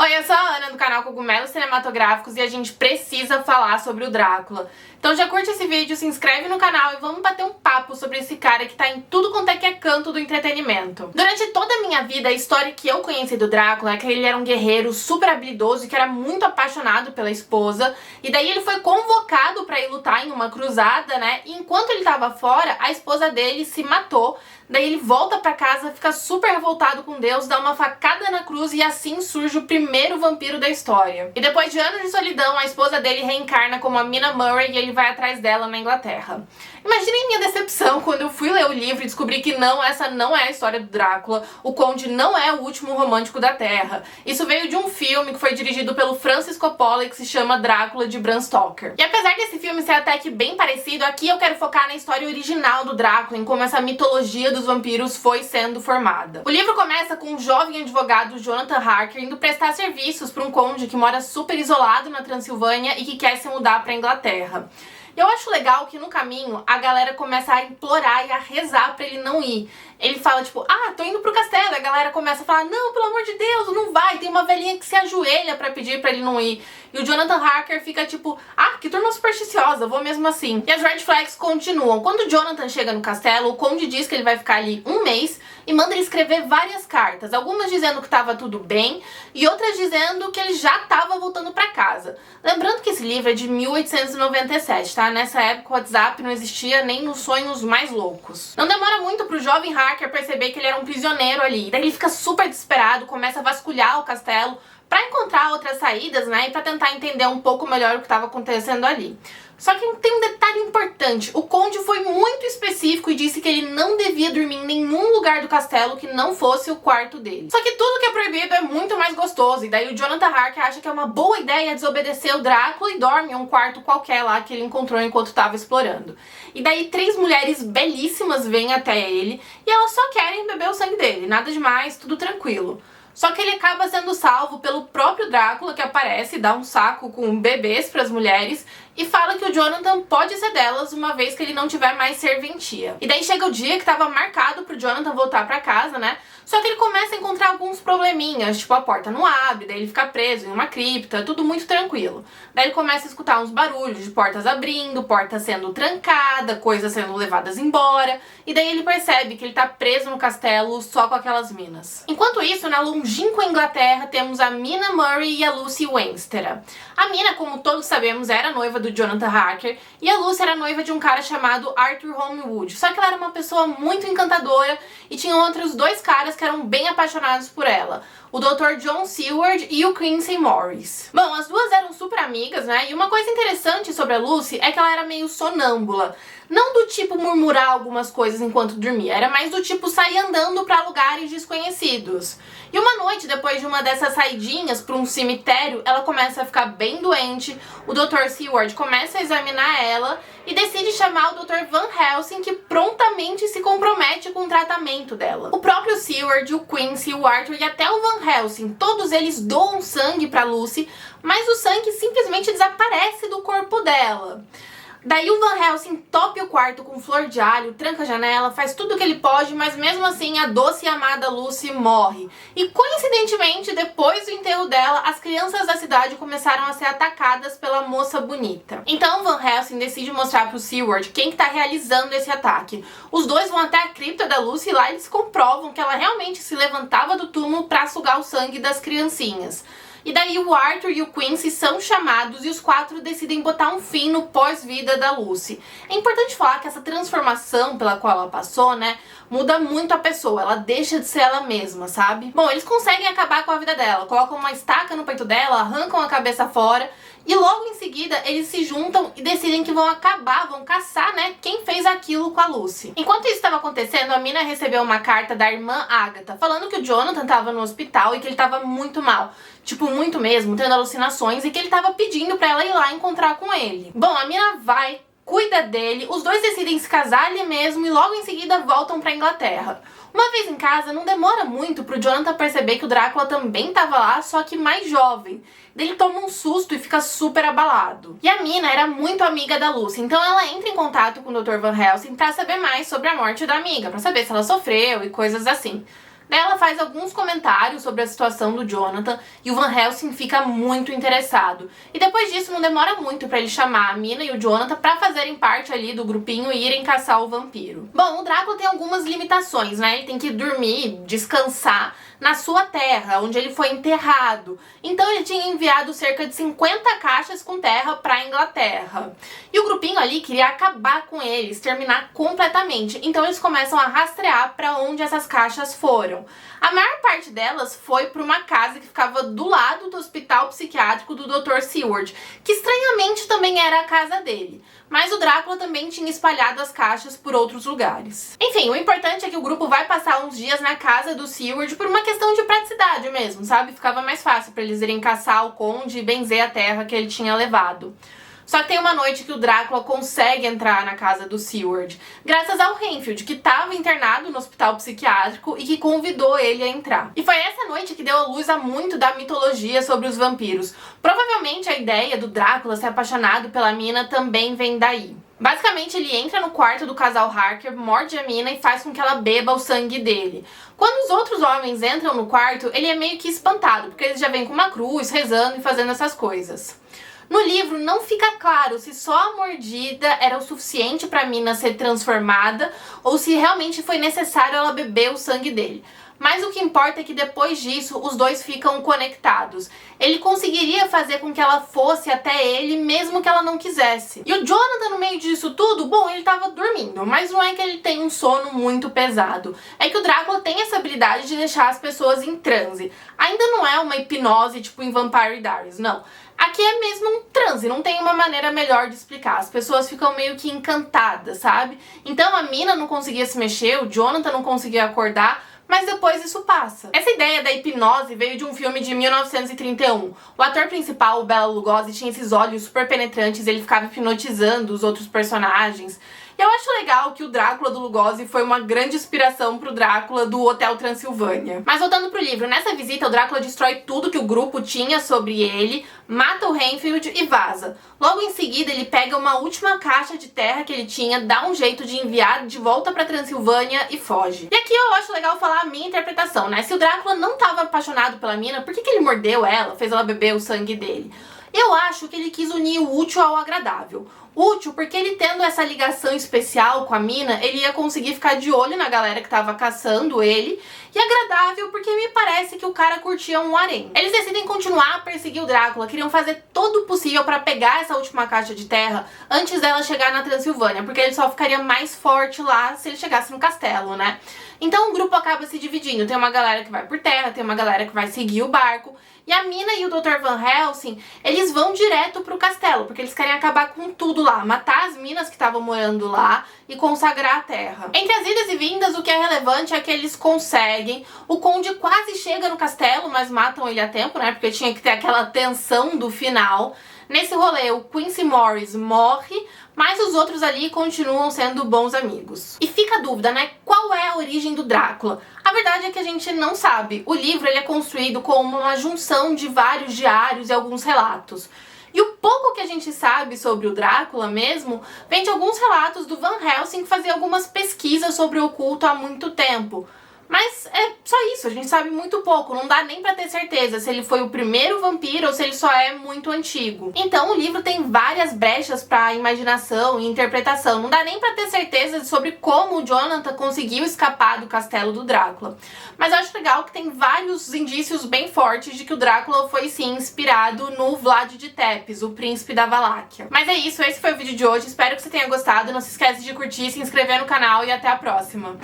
Oi, eu sou a Ana do canal Cogumelos Cinematográficos e a gente precisa falar sobre o Drácula. Então já curte esse vídeo, se inscreve no canal e vamos bater um papo sobre esse cara que tá em tudo quanto é que é canto do entretenimento. Durante toda a minha vida, a história que eu conheci do Drácula é que ele era um guerreiro super habilidoso e que era muito apaixonado pela esposa. E daí ele foi convocado pra ir lutar em uma cruzada, né? E enquanto ele tava fora, a esposa dele se matou. Daí ele volta pra casa, fica super revoltado com Deus, dá uma facada na cruz e assim surge o primeiro vampiro da história. E depois de anos de solidão, a esposa dele reencarna como a Mina Murray e ele vai atrás dela na Inglaterra. Imaginem minha decepção quando eu fui ler o livro e descobri que essa não é a história do Drácula, o Conde não é o último romântico da Terra. Isso veio de um filme que foi dirigido pelo Francis Coppola e que se chama Drácula, de Bram Stoker. E apesar desse filme ser até que bem parecido, aqui eu quero focar na história original do Drácula, em como essa mitologia dos vampiros foi sendo formada. O livro começa com um jovem advogado, Jonathan Harker, indo prestar serviços para um conde que mora super isolado na Transilvânia e que quer se mudar para a Inglaterra. Eu acho legal que no caminho a galera começa a implorar e a rezar pra ele não ir. Ele fala tipo, tô indo pro castelo. A galera começa a falar, não, pelo amor de Deus, não vai. Tem uma velhinha que se ajoelha pra pedir pra ele não ir. E o Jonathan Harker fica tipo, que turma supersticiosa, vou mesmo assim. E as red flags continuam. Quando o Jonathan chega no castelo, o conde diz que ele vai ficar ali um mês e manda ele escrever várias cartas. Algumas dizendo que tava tudo bem e outras dizendo que ele já tava voltando pra casa. Lembrando que esse livro é de 1897, tá? Nessa época o WhatsApp não existia nem nos sonhos mais loucos. Não demora muito pro jovem Harker perceber que ele era um prisioneiro ali. Daí ele fica super desesperado, começa a vasculhar o castelo pra encontrar outras saídas, né? E pra tentar entender um pouco melhor o que estava acontecendo ali. Só que tem um detalhe importante. O conde foi muito específico e disse que ele não devia dormir em nenhum lugar do castelo que não fosse o quarto dele. Só que tudo que é proibido é muito mais gostoso. E daí o Jonathan Harker acha que é uma boa ideia desobedecer o Drácula e dorme em um quarto qualquer lá que ele encontrou enquanto estava explorando. E daí 3 mulheres belíssimas vêm até ele e elas só querem beber o sangue dele. Nada demais, tudo tranquilo. Só que ele acaba sendo salvo pelo próprio Drácula, que aparece e dá um saco com bebês para as mulheres e fala que o Jonathan pode ser delas uma vez que ele não tiver mais serventia. E daí chega o dia que estava marcado pro Jonathan voltar para casa, né? Só que ele começa a encontrar alguns probleminhas, tipo a porta não abre, daí ele fica preso em uma cripta, tudo muito tranquilo. Daí ele começa a escutar uns barulhos de portas abrindo, porta sendo trancada, coisas sendo levadas embora, e daí ele percebe que ele tá preso no castelo só com aquelas minas. Enquanto isso, na longínqua Inglaterra, temos a Mina Murray e a Lucy Wenstera. A Mina, como todos sabemos, era noiva do Jonathan Harker, e a Lucy era noiva de um cara chamado Arthur Holmwood. Só que ela era uma pessoa muito encantadora e tinha outros 2 caras que eram bem apaixonados por ela, o Dr. John Seward e o Quincy Morris. Bom, as duas eram super amigas, né? E uma coisa interessante sobre a Lucy é que ela era meio sonâmbula. Não do tipo murmurar algumas coisas enquanto dormia, era mais do tipo sair andando pra lugares desconhecidos. E uma noite, depois de uma dessas saidinhas pra um cemitério, ela começa a ficar bem doente, o Dr. Seward começa a examinar ela e decide chamar o Dr. Van Helsing, que prontamente se compromete com o tratamento dela. O próprio Seward, o Quincy, o Arthur e até o Van Helsing, todos eles doam sangue pra Lucy, mas o sangue simplesmente desaparece do corpo dela. Daí o Van Helsing tope o quarto com flor de alho, tranca a janela, faz tudo o que ele pode, mas mesmo assim a doce e amada Lucy morre. E coincidentemente, depois do enterro dela, as crianças da cidade começaram a ser atacadas pela moça bonita. Então Van Helsing decide mostrar pro Seward quem que tá realizando esse ataque. Os dois vão até a cripta da Lucy e lá eles comprovam que ela realmente se levantava do túmulo pra sugar o sangue das criancinhas. E daí o Arthur e o Quincy são chamados e os 4 decidem botar um fim no pós-vida da Lucy. É importante falar que essa transformação pela qual ela passou, né, muda muito a pessoa, ela deixa de ser ela mesma, sabe? Bom, eles conseguem acabar com a vida dela, colocam uma estaca no peito dela, arrancam a cabeça fora e logo em seguida eles se juntam e decidem que vão caçar, né, quem fez aquilo com a Lucy. Enquanto isso estava acontecendo, a Mina recebeu uma carta da irmã Agatha, falando que o Jonathan estava no hospital e que ele estava muito mal. Tipo, muito mesmo, tendo alucinações e que ele estava pedindo pra ela ir lá encontrar com ele. Bom, a Mina vai, cuida dele, os dois decidem se casar ali mesmo e logo em seguida voltam pra Inglaterra. Uma vez em casa, não demora muito pro Jonathan perceber que o Drácula também tava lá, só que mais jovem. Daí ele toma um susto e fica super abalado. E a Mina era muito amiga da Lucy, então ela entra em contato com o Dr. Van Helsing pra saber mais sobre a morte da amiga, pra saber se ela sofreu e coisas assim. Daí ela faz alguns comentários sobre a situação do Jonathan e o Van Helsing fica muito interessado. E depois disso não demora muito pra ele chamar a Mina e o Jonathan pra fazerem parte ali do grupinho e irem caçar o vampiro. Bom, o Drácula tem algumas limitações, né? Ele tem que dormir, descansar na sua terra, onde ele foi enterrado. Então ele tinha enviado cerca de 50 caixas com terra pra Inglaterra. E o grupinho ali queria acabar com ele, exterminar completamente. Então eles começam a rastrear pra onde essas caixas foram. A maior parte delas foi para uma casa que ficava do lado do hospital psiquiátrico do Dr. Seward, que estranhamente também era a casa dele. Mas o Drácula também tinha espalhado as caixas por outros lugares. Enfim, o importante é que o grupo vai passar uns dias na casa do Seward por uma questão de praticidade mesmo, sabe? Ficava mais fácil para eles irem caçar o conde e benzer a terra que ele tinha levado. Só que tem uma noite que o Drácula consegue entrar na casa do Seward, graças ao Renfield, que estava internado no hospital psiquiátrico e que convidou ele a entrar. E foi essa noite que deu à luz a muito da mitologia sobre os vampiros. Provavelmente a ideia do Drácula ser apaixonado pela Mina também vem daí. Basicamente, ele entra no quarto do casal Harker, morde a Mina e faz com que ela beba o sangue dele. Quando os outros homens entram no quarto, ele é meio que espantado, porque eles já vêm com uma cruz, rezando e fazendo essas coisas. No livro não fica claro se só a mordida era o suficiente para a Mina ser transformada ou se realmente foi necessário ela beber o sangue dele. Mas o que importa é que depois disso os dois ficam conectados. Ele conseguiria fazer com que ela fosse até ele mesmo que ela não quisesse. E o Jonathan no meio disso tudo, bom, ele tava dormindo, mas não é que ele tem um sono muito pesado. É que o Drácula tem essa habilidade de deixar as pessoas em transe. Ainda não é uma hipnose tipo em Vampire Diaries, não. Aqui é mesmo um transe, não tem uma maneira melhor de explicar. As pessoas ficam meio que encantadas, sabe? Então a Mina não conseguia se mexer, o Jonathan não conseguia acordar, mas depois isso passa. Essa ideia da hipnose veio de um filme de 1931. O ator principal, o Bela Lugosi, tinha esses olhos super penetrantes, ele ficava hipnotizando os outros personagens. E eu acho legal que o Drácula do Lugosi foi uma grande inspiração pro Drácula do Hotel Transilvânia. Mas voltando pro livro, nessa visita o Drácula destrói tudo que o grupo tinha sobre ele, mata o Renfield e vaza. Logo em seguida ele pega uma última caixa de terra que ele tinha, dá um jeito de enviar de volta pra Transilvânia e foge. E aqui eu acho legal falar a minha interpretação, né? Se o Drácula não tava apaixonado pela Mina, por que ele mordeu ela, fez ela beber o sangue dele? Eu acho que ele quis unir o útil ao agradável. Útil porque ele tendo essa ligação especial com a Mina, ele ia conseguir ficar de olho na galera que tava caçando ele. E agradável porque me parece que o cara curtia um harém. Eles decidem continuar a perseguir o Drácula, queriam fazer todo o possível pra pegar essa última caixa de terra antes dela chegar na Transilvânia, porque ele só ficaria mais forte lá se ele chegasse no castelo, né? Então o grupo acaba se dividindo, tem uma galera que vai por terra, tem uma galera que vai seguir o barco, e a Mina e o Dr. Van Helsing, eles vão direto pro castelo, porque eles querem acabar com tudo lá, matar as minas que estavam morando lá e consagrar a terra. Entre as idas e vindas, o que é relevante é que eles conseguem, o conde quase chega no castelo, mas matam ele a tempo, né, porque tinha que ter aquela tensão do final. Nesse rolê, o Quincy Morris morre, mas os outros ali continuam sendo bons amigos. E fica a dúvida, né? Qual é a origem do Drácula? A verdade é que a gente não sabe. O livro ele é construído como uma junção de vários diários e alguns relatos. E o pouco que a gente sabe sobre o Drácula mesmo vem de alguns relatos do Van Helsing que fazia algumas pesquisas sobre o oculto há muito tempo. Mas é só isso, a gente sabe muito pouco, não dá nem pra ter certeza se ele foi o primeiro vampiro ou se ele só é muito antigo. Então o livro tem várias brechas pra imaginação e interpretação, não dá nem pra ter certeza sobre como o Jonathan conseguiu escapar do castelo do Drácula. Mas eu acho legal que tem vários indícios bem fortes de que o Drácula foi sim inspirado no Vlad de Tepes, o príncipe da Valáquia. Mas é isso, esse foi o vídeo de hoje, espero que você tenha gostado, não se esquece de curtir, se inscrever no canal e até a próxima.